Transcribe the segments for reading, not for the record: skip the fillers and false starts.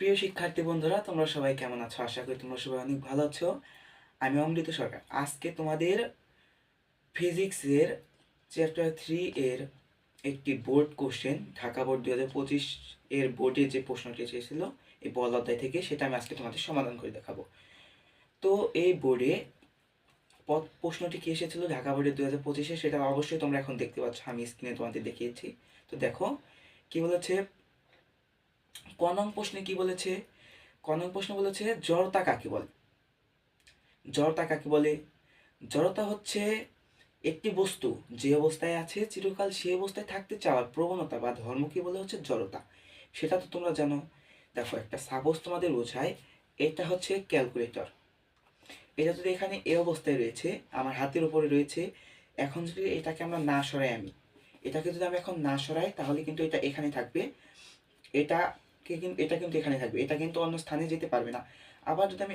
প্রিয় শিক্ষার্থী বন্ধুরা, তোমরা সবাই কেমন আছো? আশা করি তোমরা সবাই অনেক ভালো আছো। আমি অমৃত সরকার। আজকে তোমাদের ফিজিক্সের চ্যাপ্টার 3 এর একটি বোর্ড কোশ্চেন, ঢাকা বোর্ড 2025 এর বোর্ডে যে প্রশ্নটি এসেছিল এই বল অধ্যায় থেকে, সেটা আমি আজকে তোমাদের সমাধান করে দেখাবো। তো এই বোর্ডে প্রশ্নটি কি এসেছিল ঢাকা বোর্ডের 2025-এ, সেটা অবশ্যই তোমরা এখন দেখতে পাচ্ছ, আমি স্ক্রিনে তোমাদের দেখিয়েছি। তো দেখো কি বলেছে। ক নং প্রশ্নে কি বলেছে? ক নং প্রশ্ন বলেছে জড়তা কাকে বলে। জড়তা কাকে বলে? জড়তা হচ্ছে একটি বস্তু যে অবস্থায় আছে চিরকাল সেই অবস্থায় থাকতে চাওয়ার প্রবণতা বা ধর্মকে বলে হচ্ছে জড়তা। সেটা তো তোমরা জানো। দেখো, একটা সাপোজ তোমাদের বোঝায়। এটা হচ্ছে ক্যালকুলেটর। এটা যদি এখানে এই অবস্থায় রয়েছে, আমার হাতের উপরে রয়েছে। এখন যদি এটাকে আমরা না সরাই, এটাকে যদি আমি এখন না সরাই, তাহলে কিন্তু এটা এখানে থাকবে। এটা কিন্তু এখানে থাকবে, এটা কিন্তু অন্য স্থানে যেতে পারবে না। আবার যদি আমি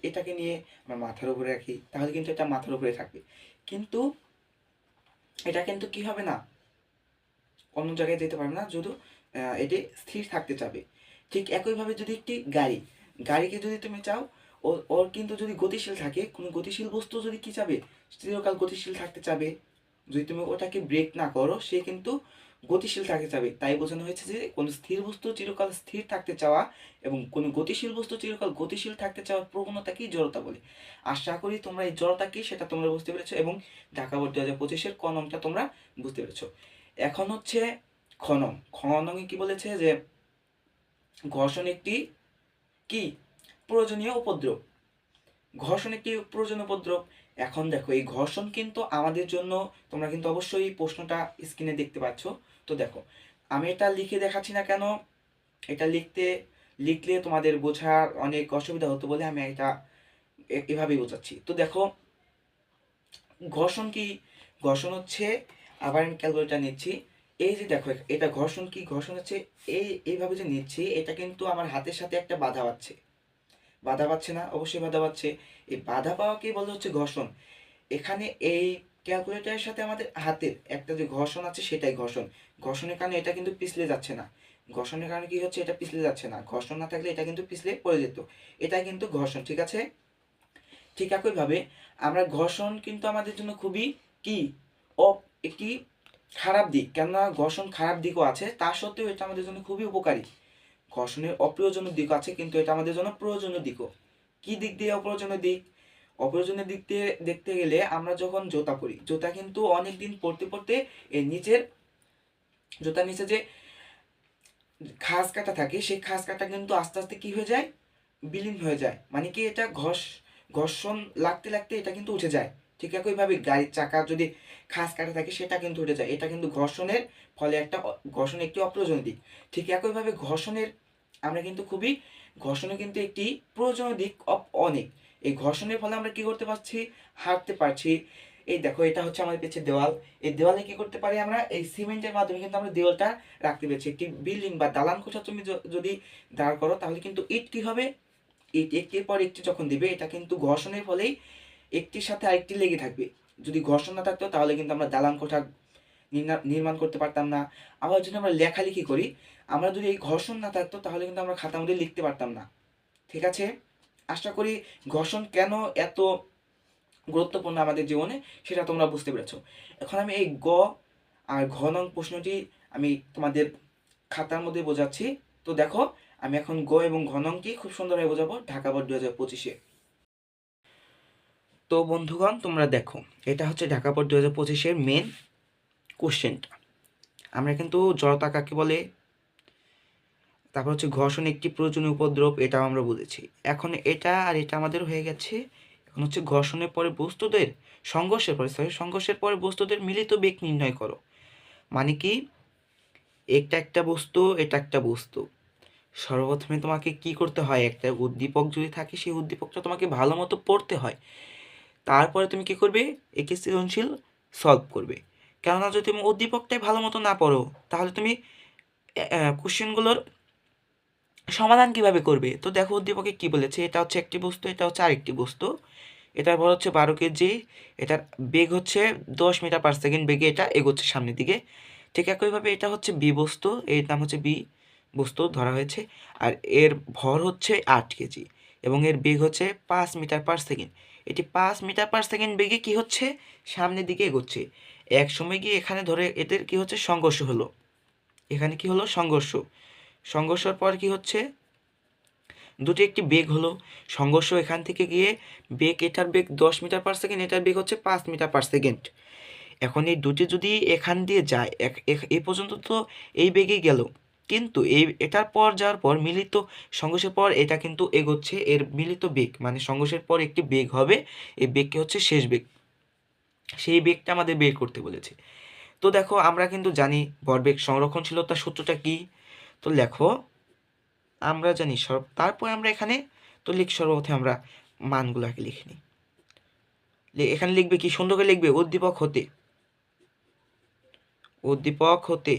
এটাকে নিয়ে আমার মাথার উপরে রাখি, তাহলে কিন্তু এটা মাথার উপরে থাকবে। কিন্তু এটা কিন্তু কি হবে না, অন্য জায়গায় যেতে পারবে না, শুধু এটি স্থির থাকতে চাবে। ঠিক একইভাবে যদি একটি গাড়িকে যদি তুমি চাও, ওর কিন্তু যদি গতিশীল থাকে, কোনো গতিশীল বস্তু যদি কি চাবে, চিরকাল গতিশীল থাকতে চাবে। যদি তুমি ওটাকে ব্রেক না করো, সে কিন্তু গতিশীল থাকতে চাবে। তাই বোঝানো হয়েছে যে কোনো স্থির বস্তু চিরকাল স্থির থাকতে চাওয়া এবং কোনো গতিশীল বস্তু চিরকাল গতিশীল থাকতে চাওয়ার প্রবণতাকেই জড়তা বলে। আশা করি তোমরা এই জড়তা কি সেটা তোমরা বুঝতে পেরেছো, এবং ঢাকা বোর্ড 2025-এর ক নংটা তোমরা বুঝতে পেরেছো। এখন হচ্ছে খ নংয়ে কি বলেছে যে ঘর্ষণ একটি কি প্রয়োজনীয় উপদ্রব। ঘর্ষণ একটি প্রয়োজনীয় উপদ্রব। এখন দেখো, এই ঘর্ষণ কিন্তু আমাদের জন্য, তোমরা কিন্তু অবশ্যই প্রশ্নটা স্ক্রিনে দেখতে পাচ্ছ। তো দেখো, আমি এটা লিখে দেখাচ্ছি না কেন, এটা লিখলে তোমাদের বোঝার অনেক অসুবিধা হতো বলে আমি এটা এভাবেই বোঝাচ্ছি। তো দেখো, ঘর্ষণ কি? ঘর্ষণ হচ্ছে, আবার আমি ক্যালকুলেটর নিচ্ছি। এই যে দেখো, এটা ঘর্ষণ কি? ঘর্ষণ হচ্ছে এইভাবে যে নিচ্ছি, এটা কিন্তু আমার হাতের সাথে একটা বাধা পাচ্ছে। বাধা পাচ্ছে না? অবশ্যই বাধা পাচ্ছে। এই বাধা পাওয়াকেই বলা হচ্ছে ঘর্ষণ। এখানে এই ক্যালকুলেটরের সাথে আমাদের হাতের একটা যে ঘর্ষণ আছে, সেটাই ঘর্ষণ। ঘর্ষণের কারণে এটা কিন্তু পিছলে যাচ্ছে না। ঘর্ষণের কারণে কি হচ্ছে, এটা পিছলে যাচ্ছে না। ঘর্ষণ না থাকলে এটা কিন্তু পিছলে পড়ে যেত। এটাই কিন্তু ঘর্ষণ, ঠিক আছে? ঠিক একইভাবে আমরা ঘর্ষণ কিন্তু আমাদের জন্য খুবই কি একটি খারাপ দিক। কেননা ঘর্ষণ খারাপ দিকও আছে, তা সত্ত্বেও এটা আমাদের জন্য খুবই উপকারী। ঘর্ষণের অপ্রয়োজনীয় দিক আছে, কিন্তু এটা আমাদের জন্য প্রয়োজনীয় দিকও। কি দিক দিয়ে অপ্রয়োজনীয় দিক? অপ্রয়োজনীয় দিক দিয়ে দেখতে গেলে, আমরা যখন জুতা পরি, জুতা কিন্তু অনেক দিন পরতে পরতে এর নিচের জুতার নিচে যে খাঁজ কাটা থাকে, সেই খাঁজ কাটা কিন্তু আস্তে আস্তে কি হয়ে যায়, বিলীন হয়ে যায়। মানে কি, এটা ঘর্ষণ লাগতে লাগতে এটা কিন্তু উঠে যায়। ঠিক একইভাবে গাড়ির চাকা যদি খাঁজ কাটা থাকে, সেটা কিন্তু উঠে যায়। এটা কিন্তু ঘর্ষণের ফলে ঘর্ষণ একটি অপ্রয়োজনীয় দিক। ঠিক একইভাবে আমরা কিন্তু ঘর্ষণের কিন্তু একটি প্রয়োজনীয় দিক অনেক। এই ঘর্ষণের ফলে আমরা কি করতে পারছি, হাঁটতে পারছি। এই দেখো, এটা হচ্ছে আমাদের পেছে দেওয়াল। এই দেওয়ালে কি করতে পারি, আমরা এই সিমেন্টের মাধ্যমে কিন্তু আমরা দেওয়ালটা রাখতে পেরেছি। একটি বিল্ডিং বা দালান কোঠা তুমি যদি দাঁড় করো, তাহলে কিন্তু ইট কি হবে, ইট একটির পর একটি যখন দিবে, এটা কিন্তু ঘর্ষণের ফলেই একটির সাথে আরেকটি লেগে থাকবে। যদি ঘর্ষণ না থাকতো, তাহলে কিন্তু আমরা দালান কোঠা নির্মাণ করতে পারতাম না। আবার যদি আমরা লেখালেখি করি, আমরা যদি এই ঘর্ষণ না থাকতো, তাহলে কিন্তু আমরা খাতার মধ্যে লিখতে পারতাম না। ঠিক আছে? আশা করি ঘর্ষণ কেন এত গুরুত্বপূর্ণ আমাদের জীবনে, সেটা তোমরা বুঝতে পেরেছো। এখন আমি এই গ আর ঘ নং প্রশ্নটি আমি তোমাদের খাতার মধ্যে বোঝাচ্ছি। তো দেখো, আমি এখন গ এবং ঘ নংটি খুব সুন্দরভাবে বোঝাবো ঢাকা বোর্ড 2025-এ। তো বন্ধুগণ, তোমরা দেখো, এটা হচ্ছে ঢাকা বোর্ড 2025-এর মেন কোশ্চেনটা। আমরা কিন্তু জড়তা কাকে বলে, তারপর হচ্ছে ঘর্ষণ একটি প্রয়োজনীয় উপদ্রব, এটাও আমরা বুঝেছি। এখন এটা আর এটা আমাদের হয়ে গেছে। এখন হচ্ছে সংঘর্ষের পরে বস্তুদের মিলিত বেগ নির্ণয় করো। মানে কি, এটা একটা বস্তু, এটা একটা বস্তু। সর্বপ্রথমে তোমাকে কি করতে হয়, একটা উদ্দীপক যদি থাকে, সেই উদ্দীপকটা তোমাকে ভালো মতো পড়তে হয়। তারপরে তুমি কি করবে, একে সৃজনশীল সলভ করবে। কেননা যদি তুমি উদ্দীপকটাই ভালো মতো না পড়ো, তাহলে তুমি কোশ্চেনগুলোর সমাধান কিভাবে করবে। তো দেখো, উদ্দীপকে কি বলেছে, এটা হচ্ছে একটি বস্তু, এটা হচ্ছে আরেকটি বস্তু। এটার ভর হচ্ছে 12 কেজি, এটার বেগ হচ্ছে 10 মিটার পার সেকেন্ড বেগে এটা এগোচ্ছে সামনের দিকে। ঠিক একইভাবে এটা হচ্ছে বি বস্তু, এর নাম হচ্ছে বি, বস্তু ধরা হয়েছে, আর এর ভর হচ্ছে 8 কেজি এবং এর বেগ হচ্ছে 5 মিটার পার সেকেন্ড। এটি 5 মিটার পার সেকেন্ড বেগে কি হচ্ছে, সামনের দিকে এগোচ্ছে। এক সময় গিয়ে এখানে ধরে এদের কি হচ্ছে, সংঘর্ষ হলো। এখানে কি হলো, সংঘর্ষের পর কি হচ্ছে, দুটি একটি বেগ হলো, সংঘর্ষ এখান থেকে গিয়ে বেগ, এটার বেগ 10 মিটার পার সেকেন্ড, এটার বেগ হচ্ছে 5 মিটার পার সেকেন্ড। এখন এই দুটি যদি এখান দিয়ে যায়, এই পর্যন্ত তো এই বেগেই গেল, কিন্তু এটার পর যাওয়ার পর মিলিত সংঘর্ষের পর এটা কিন্তু এগোচ্ছে, এর মিলিত বেগ মানে সংঘর্ষের পর একটি বেগ হবে, এই বেগকে হচ্ছে শেষ বেগ, সেই বেগটা আমাদের বের করতে বলেছে। তো দেখো আমরা কিন্তু জানি ভরবেগ সংরক্ষণশীলতার সূত্রটা কি। তো লেখো, আমরা জানি তারপর আমরা এখানে তো সর্বপ্রথমে আমরা মানগুলোকে লিখে নিই। এখানে লিখবে কি, সুন্দর করে লিখবে, উদ্দীপক হতে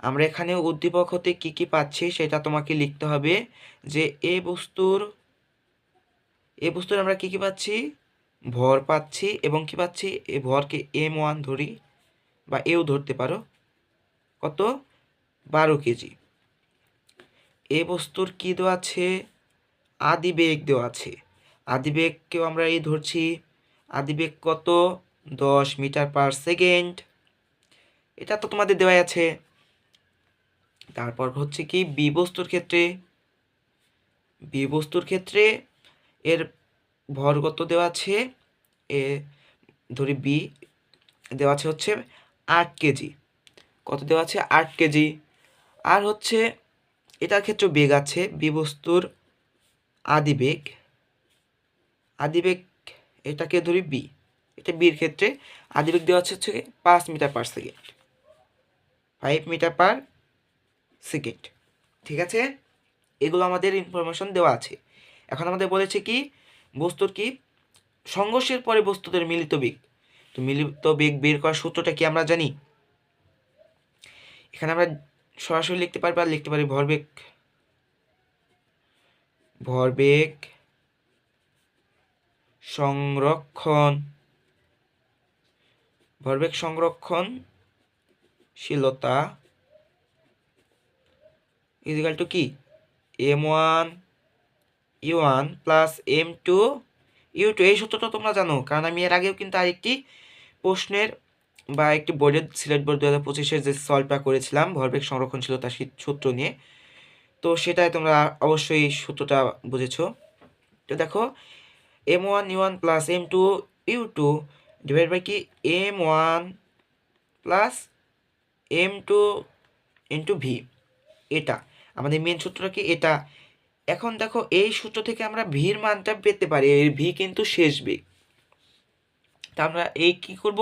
আমরা এখানে উদ্দীপক হতে কি কি পাচ্ছি সেটা তোমাকে লিখতে হবে। যে এই বস্তুর আমরা কি কি পাচ্ছি, ভর পাচ্ছি, এবং কি পাচ্ছি, এই ভরকে M1 ধরি বা এও ধরতে পারো, কত, 12 কেজি। এই বস্তুর কি দেওয়া আছে, আদিবেগ দেওয়া আছে, আদিবেগকেও আমরা এই ধরছি, আদিবেগ কত, 10 মিটার পার সেকেন্ড, এটা তো তোমাদের দেওয়া আছে। তারপর হচ্ছে কি বি বস্তুর ক্ষেত্রে এর ভর কত দেওয়া আছে, এ ধরি বি দেওয়া আছে হচ্ছে 8 কেজি, কত দেওয়া আছে, 8 কেজি। আর হচ্ছে এটার ক্ষেত্রে বেগ আছে, বি বস্তুর আদিবেগ এটাকে ধরি বি, এটা বির ক্ষেত্রে আদিবেগ দেওয়া আছে হচ্ছে 5 metre per second, 5 metre per second. ঠিক আছে, এগুলো আমাদের ইনফরমেশন দেওয়া আছে। এখন আমাদের বলেছে কি, বস্তুর কি সংঘর্ষের পরে বস্তুদের মিলিত বেগ। তো মিলিত বেগ বের করার সূত্রটা কি আমরা জানি। এখানে আমরা সরাসরি লিখতে পারি বা লিখতে পারি ভরবেগ সংরক্ষণশীলতা ইজিক্যাল টু কি, M1 U1 plus M2 U2। এই সূত্রটা তোমরা জানো, কারণ আমি এর আগেও কিন্তু আরেকটি প্রশ্নের বা একটি বোর্ডের সিলেট বোর্ড 2025-এর যে সলভটা করেছিলাম ভরবেগ সংরক্ষণশীলতা সূত্র নিয়ে, তো সেটাই তোমরা অবশ্যই সূত্রটা বুঝেছো। তো দেখো, M1 U1 plus M2 U2 divide by কি, M1 plus M2 into V, এটা আমাদের মেন সূত্রটা কি এটা। এখন দেখো এই সূত্র থেকে আমরা ভির মানটা পেতে পারি, এর ভি কিন্তু শেষ বেগ। তা আমরা এই কি করব,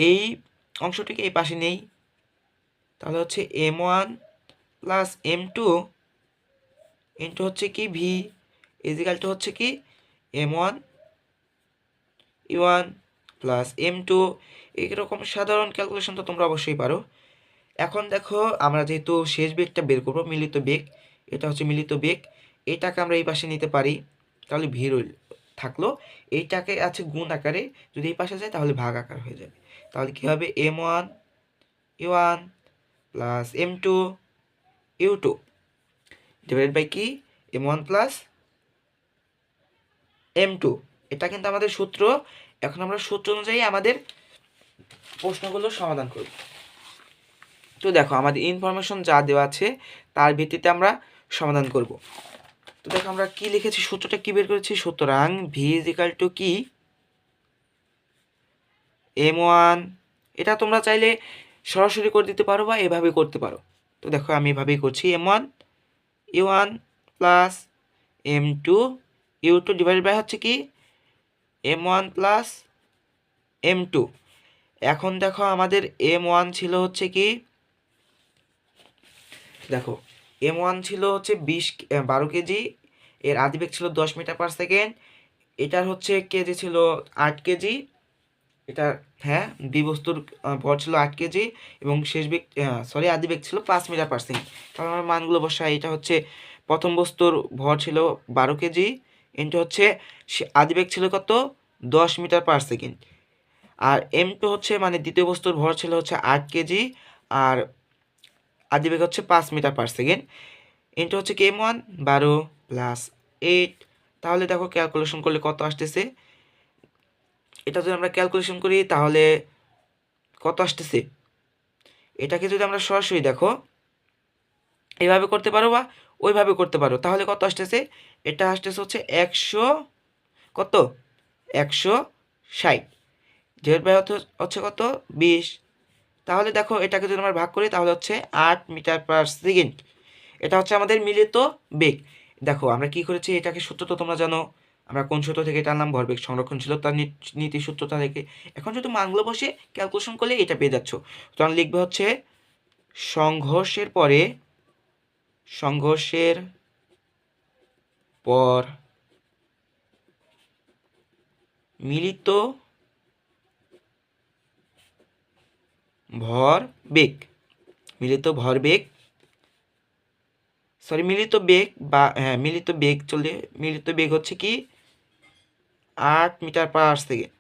এই অংশটিকে এই পাশে নেই, তাহলে হচ্ছে M1 প্লাস M2 ইন্টু হচ্ছে কি ভি ইজিক্যাল টু হচ্ছে কি M1 U1 প্লাস M2। এইরকম সাধারণ ক্যালকুলেশন তো তোমরা অবশ্যই পারো। এখন দেখো আমরা যেহেতু শেষ বেগটা বের করবো, মিলিত বেগ, এটা হচ্ছে মিলিত বেগ, এটাকে আমরা এই পাশে নিতে পারি, তাহলে ভিড় থাকলো, এইটাকে আছে গুণ আকারে, যদি এই পাশে যায় তাহলে ভাগ আকার হয়ে যাবে। তাহলে কি হবে, M1 U1 plus M2 U2 divide by কি, M1 প্লাস M2। এটা কিন্তু আমাদের সূত্র। এখন আমরা সূত্র অনুযায়ী আমাদের প্রশ্নগুলো সমাধান করব। তো দেখো আমাদের ইনফরমেশন যা দেওয়া আছে তার ভিত্তিতে আমরা সমাধান করব। তো দেখো আমরা কি লিখেছি, সূত্রটা কি বের করেছি, সুতরাং ভি ইজ ইকাল টু কি, M1, এটা তোমরা চাইলে সরাসরি করে দিতে পারো বা এভাবে করতে পারো। তো দেখো আমি এভাবেই করছি, M1 U1 plus M2 U2 divide by হচ্ছে কি M1 প্লাস M2। এখন দেখো আমাদের M1 ছিল হচ্ছে কি, দেখো M1 ছিল হচ্ছে 12 কেজি, এর আদিবেগ ছিল 10 মিটার পার সেকেন্ড, এটার হচ্ছে কেজি ছিল 8 কেজি, এটা হ্যাঁ বি বস্তুর ভর ছিল 8 কেজি এবং শেষ বেগ আদিবেগ ছিল 5 মিটার পার সেকেন্ড। তাহলে আমার মানগুলো বসাই, এটা হচ্ছে প্রথম বস্তুর ভর ছিল 12 কেজি ইন্টু হচ্ছে আদিবেগ ছিল কত, 10 মিটার পার সেকেন্ড, আর M2 হচ্ছে মানে দ্বিতীয় বস্তুর ভর ছিল হচ্ছে 8 কেজি, আর আদিবেগ হচ্ছে 5 মিটার/সেকেন্ড, ইন্টু হচ্ছে কি m1 12 প্লাস 8। তাহলে দেখো ক্যালকুলেশন করলে কত আসতেছে, এটা যদি আমরা ক্যালকুলেশন করি তাহলে কত আসতেছে, এটাকে যদি আমরা সরাসরি দেখো এইভাবে করতে পারো বা ওইভাবে করতে পারো, তাহলে কত আসতেছে, এটা আসতেছে হচ্ছে 100 কত 160, যেহেতু হচ্ছে কত 20। তাহলে দেখো এটাকে যদি আমরা ভাগ করি তাহলে হচ্ছে 8 মিটার/সেকেন্ড। এটা হচ্ছে আমাদের মিলিত বেগ। দেখো আমরা কি করেছি, এটাকে সূত্র তো তোমরা জানো, আমরা কোন সূত্র থেকে টানলাম, ভরবেগ সংরক্ষণশীলতার নীতি সূত্রটা থেকে। এখন যদি মানগুলো বসে ক্যালকুলেশন করলে এটা পেয়ে যাচ্ছ। তখন লিখবে হচ্ছে সংঘর্ষের পর মিলিত ভরবেগ, মিলিত ভরবেগ সরি মিলিত বেগ বা হ্যাঁ মিলিত বেগ চলে, মিলিত বেগ হচ্ছে কি 8 মিটার/সেকেন্ড।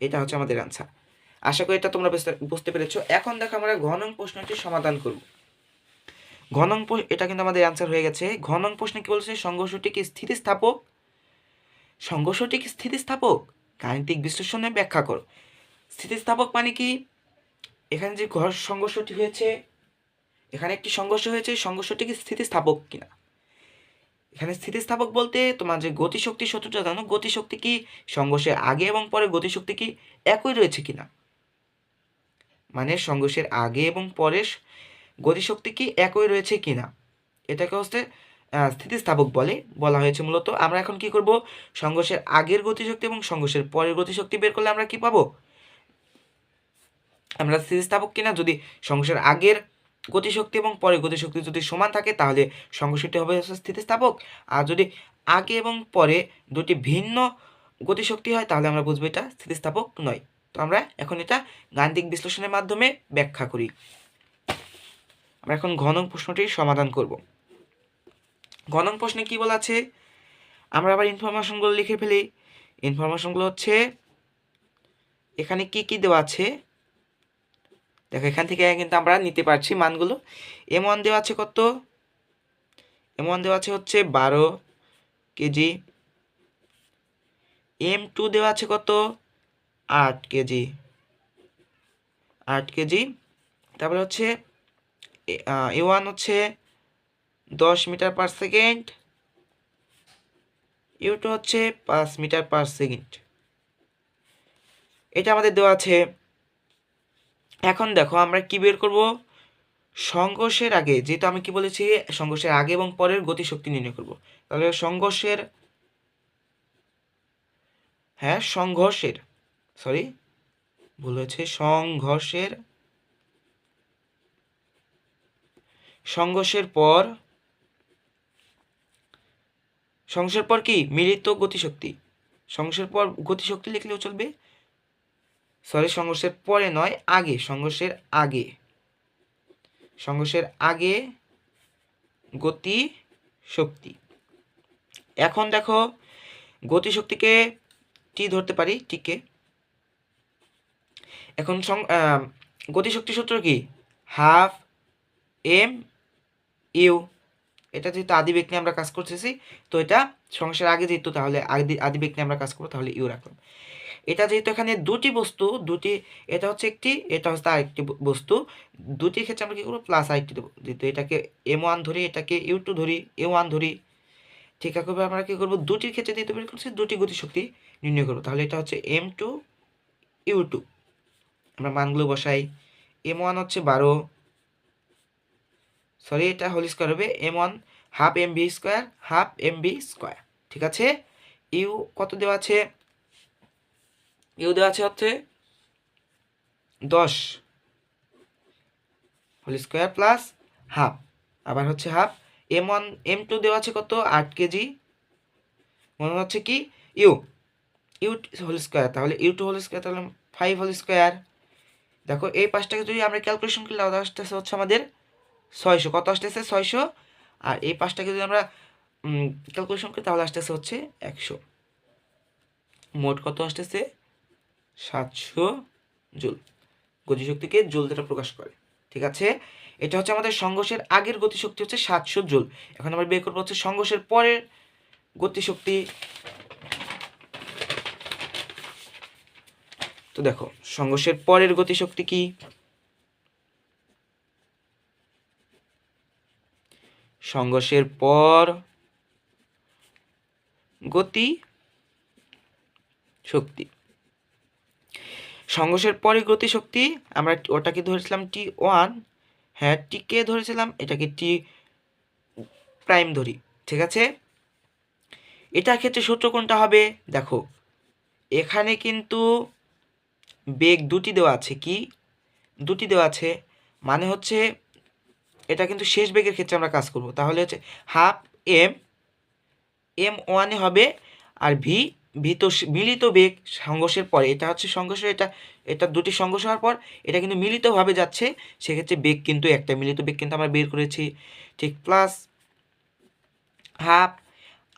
এটা হচ্ছে আমাদের আনসার। আশা করি এটা তোমরা বুঝতে পেরেছো। এখন দেখো আমরা ঘ নং প্রশ্নটি সমাধান করব। ঘ নং এটা কিন্তু আমাদের আনসার হয়ে গেছে। ঘ নং প্রশ্নে কি বলছে, সংঘর্ষটি কি স্থিতিস্থাপক, সংঘর্ষটি কি স্থিতিস্থাপক, গাণিতিক বিশ্লেষণে ব্যাখ্যা করো। স্থিতিস্থাপক মানে কি, এখানে যে সংঘর্ষটি হয়েছে, এখানে একটি সংঘর্ষ হয়েছে, সংঘর্ষটি কি স্থিতিস্থাপক কিনা। এখানে স্থিতিস্থাপক বলতে তোমার যে গতিশক্তি সূত্রটা জানো, গতিশক্তি কি সংঘর্ষের আগে এবং পরে গতিশক্তি কি একই রয়েছে কিনা, মানে সংঘর্ষের আগে এবং পরে গতিশক্তি কি একই রয়েছে কিনা, এটাকে হচ্ছে স্থিতিস্থাপক বলা হয়েছে মূলত। আমরা এখন কি করব, সংঘর্ষের আগের গতিশক্তি এবং সংঘর্ষের পরের গতিশক্তি বের করলে আমরা কি পাবো, আমরা স্থিতিস্থাপক কিনা। যদি সংঘর্ষের আগের গতিশক্তি এবং পরের গতিশক্তি যদি সমান থাকে তাহলে সংঘর্ষটি হবে স্থিতিস্থাপক। আর যদি আগে এবং পরে দুটি ভিন্ন গতিশক্তি হয় তাহলে আমরা বুঝবো এটা স্থিতিস্থাপক নয়। তো আমরা এখন এটা গাণিতিক বিশ্লেষণের মাধ্যমে ব্যাখ্যা করি। আমরা এখন ঘ নং প্রশ্নটির সমাধান করব। ঘ নং প্রশ্নে কি বলা আছে, আমরা আবার ইনফরমেশনগুলো লিখে ফেলি। ইনফরমেশনগুলো হচ্ছে এখানে কি কি দেওয়া আছে দেখো, এখান থেকে কিন্তু আমরা নিতে পারছি মানগুলো। m1 দেওয়া আছে কত, m1 দেওয়া আছে হচ্ছে 12 কেজি, m2 দেওয়া আছে কত 8 কেজি, 8 কেজি। তারপরে হচ্ছে a1 হচ্ছে 10 মিটার/সেকেন্ড, u2 হচ্ছে 5 মিটার/সেকেন্ড, এটা আমাদের দেওয়া আছে। এখন দেখো আমরা কি বের করব, সংঘর্ষের আগে, যেহেতু আমি কি বলেছি সংঘর্ষের আগে এবং পরের গতিশক্তি নির্ণয় করব, তাহলে সংঘর্ষের পর কি মিলিত গতিশক্তি, সংঘর্ষের পর গতিশক্তি লিখলেও চলবে, সংঘর্ষের পরে নয় আগে, সংঘর্ষের আগে গতি শক্তি। এখন দেখো গতিশক্তিকে টি ধরতে পারি, টিকে। এখন গতিশক্তি সূত্র কি, হাফ এম ইউ। এটা যেহেতু আদিবেগ নিয়ে আমরা কাজ করতেছি, তো এটা সংঘর্ষের আগে যেহেতু, তাহলে আদিবেগ নিয়ে আমরা কাজ করবো, তাহলে ইউ রাখলাম। এটা যেহেতু এখানে দুটি বস্তু, এটা হচ্ছে একটি, এটা হচ্ছে আরেকটি বস্তু, দুটির ক্ষেত্রে আমরা কি করবো প্লাস আরেকটি দেবো, যেহেতু এটাকে m1 ধরি, এটাকে u2 ধরি, a1 ধরি, ঠিক একইভাবে আমরা কি করবো দুটির ক্ষেত্রে যেহেতু বের করছি দুটি গতিশক্তি নির্ণয় করবো, তাহলে এটা হচ্ছে m2 u2। আমরা মানগুলো বসাই, m1 হচ্ছে 12, এটা হোল স্কোয়ার হবে m1 হাফ mv স্কোয়ার, ঠিক আছে। ইউ কত দেওয়া আছে, ইউ দেওয়া আছে হচ্ছে 10 হোল স্কোয়ার প্লাস হাফ, আবার হচ্ছে হাফ। m2 দেওয়া আছে কত 8 কেজি, মনে হচ্ছে কি ইউ হোল স্কোয়ার, তাহলে u2 হোল স্কোয়ার, তাহলে 5 হোল স্কোয়ার। দেখো এই পাঁচটাকে যদি আমরা ক্যালকুলেশন করলে আসতেছে হচ্ছে আমাদের 600, কত আসতেছে 600। আর এই পাঁচটাকে যদি আমরা ক্যালকুলেশন করি তাহলে আসতেছে হচ্ছে 100, মোট কত আসতেছে 700 জুল। গতিশক্তিকে জুল দ্বারা প্রকাশ করে, ঠিক ঠিক আছে, এটা হচ্ছে আমাদের সংঘর্ষের আগের গতিশক্তি হচ্ছে 700 জুল। এখন আমরা বের করবো হচ্ছে সংঘর্ষের পরের গতিশক্তি। তো দেখো সংঘর্ষের পরের গতিশক্তি কি, সংঘর্ষের পর গতি শক্তি, সংঘর্ষের পরে গতিশক্তি আমরা ওটাকে ধরেছিলাম T1, হ্যাঁ টিকে ধরেছিলাম, এটাকে টি প্রাইম ধরি, ঠিক আছে। এটার ক্ষেত্রে সূত্র কোনটা হবে, দেখো এখানে কিন্তু বেগ দুটি দেওয়া আছে, কি দুটি দেওয়া আছে, মানে হচ্ছে এটা কিন্তু শেষ বেগের ক্ষেত্রে আমরা কাজ করব, তাহলে হচ্ছে হাফ এম, এম ওয়ানে হবে, আর ভি, ভি তো মিলিত বেগ সংঘর্ষের পরে, এটা হচ্ছে সংঘর্ষ, এটা এটা দুটি সংঘর্ষ হওয়ার পর এটা কিন্তু মিলিতভাবে যাচ্ছে, সেক্ষেত্রে বেগ কিন্তু একটা, মিলিত বেগ কিন্তু আমরা বের করেছি, ঠিক, প্লাস হাফ,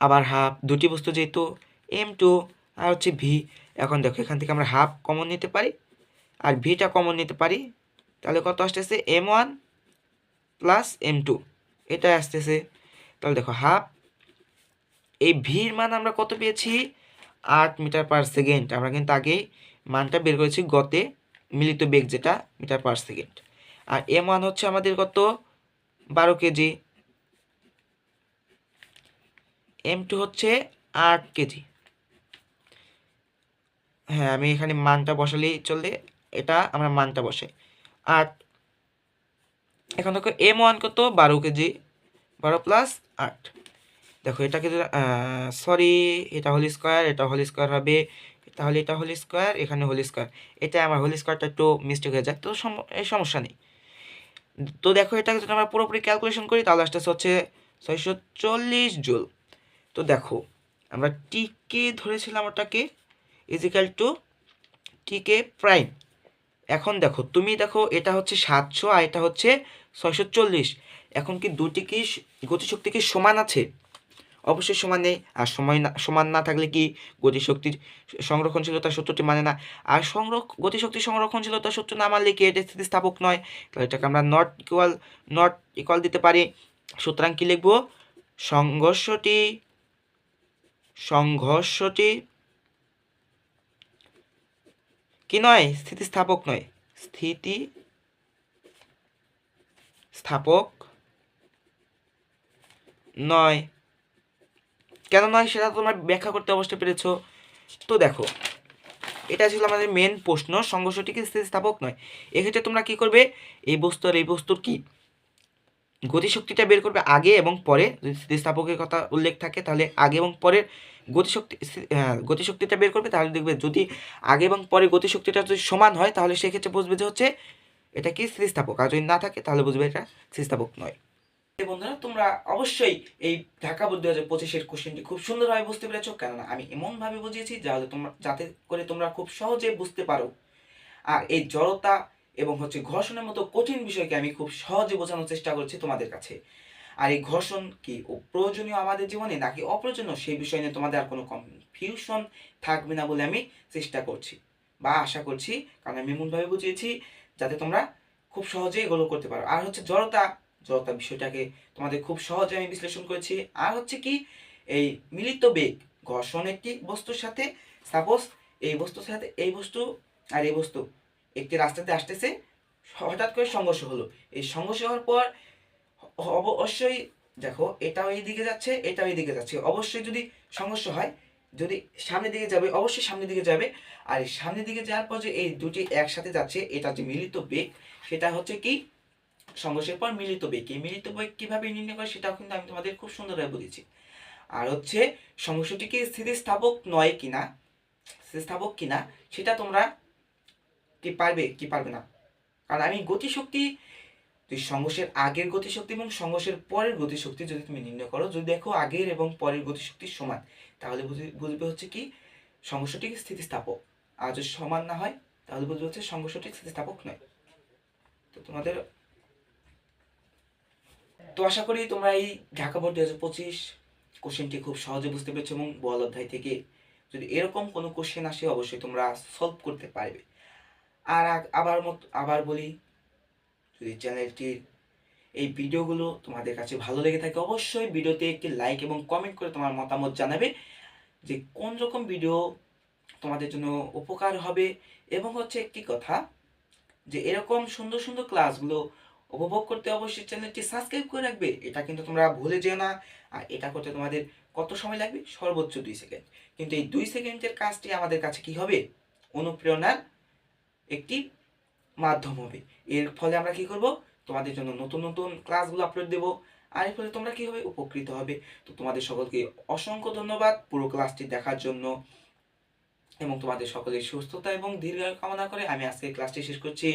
আবার হাফ, দুটি বস্তু যেহেতু M2, আর হচ্ছে ভি। এখন দেখো এখান থেকে আমরা হাফ কমন নিতে পারি আর ভিটা কমন নিতে পারি, তাহলে কত আসতেছে M1 প্লাস M2, এটা আসতেছে। তাহলে দেখো হাফ, এই ভির মান আমরা কত পেয়েছি, 8 মিটার পার সেকেন্ড, আমরা কিন্তু আগেই মানটা বের করেছি গতে, মিলিত বেগ যেটা মিটার পার সেকেন্ড। আর M1 হচ্ছে আমাদের কত, 12 কেজি, M2 হচ্ছে 8 কেজি। হ্যাঁ আমি এখানে মানটা বসালেই চলবে, এটা আমরা মানটা বসাই 8। এখন দেখো M1 কত, 12 কেজি, 12 প্লাস 8, দেখো এটাকে সরি, এটা হোল স্কোয়ার, এটা হোল স্কোয়ার হবে, তাহলে এটা হোল স্কোয়ার, এখানে হোল স্কোয়ার, এটা আমার হোল স্কোয়ারটা একটু মিস্টেক হয়ে যায়, তো এই সমস্যা নেই। তো দেখো এটাকে যদি আমরা পুরোপুরি ক্যালকুলেশন করি তাহলে আসতেছে হচ্ছে 640 জুল। তো দেখো আমরা টিকে ধরেছিলাম, ওটাকে ইজিক্যাল টু টিকে প্রাইম। এখন দেখো তুমি দেখো এটা হচ্ছে 700 আর এটা হচ্ছে 640, এখন কি দুটি কি গতিশক্তি কি সমান আছে, অবশ্যই সমান নেই, আর সময় না সমান না থাকলে কি গতিশক্তির সংরক্ষণশীলতার সূত্রটি মানে না, আর গতিশক্তি সংরক্ষণশীলতার সূত্র না মানলে কি এটা স্থিতিস্থাপক নয়, তাহলে এটাকে আমরা নট ইকুয়াল দিতে পারি। সুতরাং কি লিখবো, সংঘর্ষটি সংঘর্ষটি কি নয়, স্থিতিস্থাপক নয়, স্থিতিস্থাপক নয়। কেন নয় সেটা তোমরা ব্যাখ্যা করতে অবশ্যই পেরেছো। তো দেখো এটা ছিল আমাদের মেন প্রশ্ন, সংঘর্ষটি কি স্থিতিস্থাপক নয়। এক্ষেত্রে তোমরা কি করবে, এই বস্তু আর এই বস্তুর কি গতিশক্তিটা বের করবে আগে এবং পরে, যদি স্থিতিস্থাপকের কথা উল্লেখ থাকে তাহলে আগে এবং পরের গতিশক্তিটা বের করবে, তাহলে দেখবে যদি আগে এবং পরে গতিশক্তিটা যদি সমান হয় তাহলে সেক্ষেত্রে বুঝবে যে হচ্ছে এটা কি স্থিতিস্থাপক, আর যদি না থাকে তাহলে বুঝবে এটা স্থিতিস্থাপক নয়। বন্ধুরা তোমরা অবশ্যই এই ঢাকা বোর্ড 2025-এর কোশ্চেনটি খুব সুন্দরভাবে বুঝতে পেরেছো, কেননা আমি এমনভাবে বুঝিয়েছি যাতে করে তোমরা খুব সহজে বুঝতে পারো। আর এই জড়তা এবং হচ্ছে ঘর্ষণের মতো কঠিন বিষয়কে আমি খুব সহজে বোঝানোর চেষ্টা করছি তোমাদের কাছে। আর এই ঘর্ষণ কি প্রয়োজনীয় আমাদের জীবনে নাকি অপ্রয়োজনীয়, সেই বিষয় নিয়ে তোমাদের আর কোনো কনফিউশন থাকবে না বলে আমি চেষ্টা করছি বা আশা করছি, কারণ আমি এমনভাবে বুঝিয়েছি যাতে তোমরা খুব সহজেই এগুলো করতে পারো। আর হচ্ছে জড়তা বিষয়টাকে তোমাদের খুব সহজে আমি বিশ্লেষণ করেছি। আর হচ্ছে কি এই মিলিত বেগ, ঘর্ষণ একটি বস্তুর সাথে, সাপোজ এই বস্তুর সাথে এই বস্তু আর এই বস্তু একটি রাস্তাতে আসতেছে, হঠাৎ করে সংঘর্ষ হলো, এই সংঘর্ষ হওয়ার পর অবশ্যই দেখো এটাও এই দিকে যাচ্ছে, এটাও এই দিকে যাচ্ছে, অবশ্যই যদি সংঘর্ষ হয়, যদি সামনের দিকে যাবে অবশ্যই সামনের দিকে যাবে, আর এই সামনের দিকে যাওয়ার পর যে এই দুটি একসাথে যাচ্ছে, এটা যে মিলিত বেগ, সেটা হচ্ছে কি সংঘর্ষের পর মিলিত বেগ। এই মিলিত বেগ কিভাবে নির্ণয় করে সেটাও কিন্তু আমি তোমাদের খুব সুন্দরভাবে বুঝেছি। আর হচ্ছে সংঘর্ষটি কি স্থিতিস্থাপক নয় কিনা, স্থিতিস্থাপক কিনা সেটা তোমরা কি পারবে কি পারবে না, কারণ আমি গতিশক্তি, তুই সংঘর্ষের আগের গতিশক্তি এবং সংঘর্ষের পরের গতিশক্তি যদি তুমি নির্ণয় করো, যদি দেখো আগের এবং পরের গতিশক্তি সমান, তাহলে বুঝবে হচ্ছে কি সংঘর্ষটি স্থিতিস্থাপক, আর যদি সমান না হয় তাহলে বুঝবে হচ্ছে সংঘর্ষটি স্থিতিস্থাপক নয়। তো তোমাদের তো আশা করি তোমরা এই ঢাকা বোর্ড 2025 কোশ্চেনটি খুব সহজে বুঝতে পেরেছো, এবং বল অধ্যায় থেকে যদি এরকম কোনো কোশ্চেন আসে অবশ্যই তোমরা সলভ করতে পারবে। আর আবার বলি, যদি চ্যানেলটির এই ভিডিওগুলো তোমাদের কাছে ভালো লেগে থাকে অবশ্যই ভিডিওতে একটি লাইক এবং কমেন্ট করে তোমার মতামত জানাবে যে কোন রকম ভিডিও তোমাদের জন্য উপকার হবে। এবং হচ্ছে একটি কথা, যে এরকম সুন্দর সুন্দর ক্লাসগুলো উপভোগ করতে অবশ্যই চ্যানেলটি সাবস্ক্রাইব করে রাখবে, এটা কিন্তু তোমরা ভুলে যেও না। আর এটা করতে তোমাদের কত সময় লাগবে? সর্বোচ্চ 2 সেকেন্ড। কিন্তু এই 2 সেকেন্ডের কাজটি আমাদের কাছে কি হবে? অনুপ্রেরণার একটি মাধ্যম হবে। এর ফলে আমরা কি করব? তোমাদের জন্য নতুন নতুন ক্লাসগুলো আপলোড দেব। আর এর ফলে তোমরা কি হবে? উপকৃত হবে। তো তোমাদের সকলকে অসংখ্য ধন্যবাদ পুরো ক্লাসটি দেখার জন্য, এবং তোমাদের সকলের সুস্থতা এবং দীর্ঘায়ু কামনা করে আমি আজকে ক্লাসটি শেষ করছি।